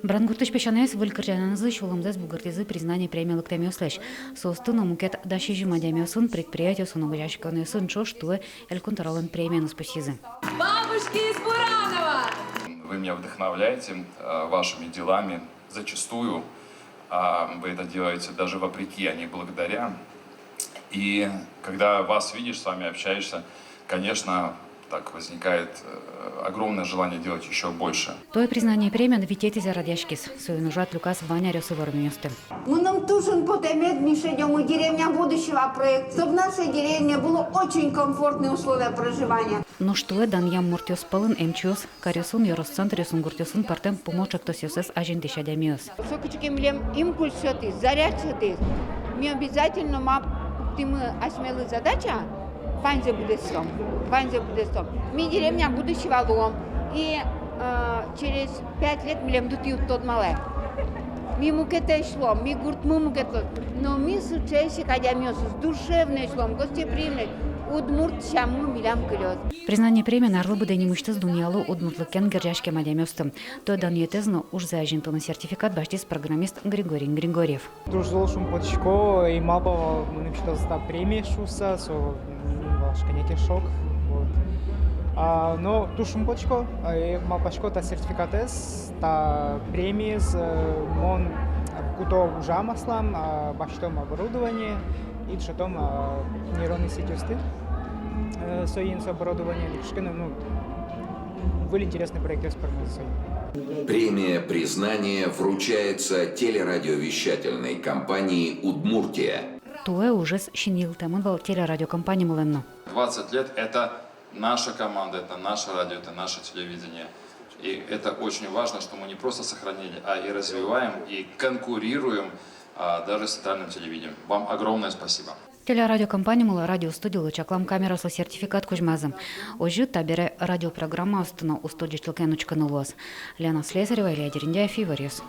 Брангуртыш пешанес вылькыржананызы шоломдас бугартезы признание премия лыктамиослеш. Состыну мукет даши жимадямиосын предприятие сунугажашканесын чоштуе эльконтролен премия наспасизы. Бабушки из Буранова! Вы меня вдохновляете вашими делами. Зачастую вы это делаете даже вопреки, а не благодаря. И когда вас видишь, с вами общаешься, конечно, так возникает огромное желание делать еще больше. То признание премии навитете за радяшкис. Свою нужат Лукас Ваня Рёсоворминёсты. Нам нужен потемет Мишедему деревня будущего проекта, чтобы в нашей деревне было очень комфортные условия проживания. Но что Даньям Муртиос Палын МЧОС, Кариосун, Yorosцентриосун, Гуртиосун, партем помочек тосиосес ажентиша дямиос. Сокочким лем импульс шотис, заряд шотис. Мы обязательно мы осмелы задача. Ванзе будет стом. Мы деревня будущего лом. И через 5 лет мы лемдут тот мале. Мы мукете шло, мы гурт мукете. Но мы сучайся кадямиос с душевной шлом, гостеприимной. Удмурт шаму милям клёт. Признание премии нарлы бы денимышты с дуньялу удмуртлыкен гержашке мадямёстым. То даньетезно уж за ажентонный сертификат баштис программист Григорий Григорьев. Дружил шум подчко и мало мы начали сдать премии шуса, со шканеке шок. Но тушум подчко и мал подчко та сертификатес та премии с мон куто ужа маслам, баштом оборудование и шатом нейронной сетью стыд. Соин с оборудованием, были интересные проекты с промышленностью. Премия «Признание» вручается телерадиовещательной компании «Удмуртия». Туэ уже с шинил темывал телерадиокомпания Мленно. 20 лет – это наша команда, это наше радио, это наше телевидение. И это очень важно, что мы не просто сохранили, а и развиваем, и конкурируем даже с центральным телевидением. Вам огромное спасибо. Телерадиокомпания мала радиостудия лучаклам камера со сертификат кужмазом. Ожи табере радиопрограмма астана устудия Челкенучка Нулос. Лена Слесарева, Илья Дерендяев и Варьес.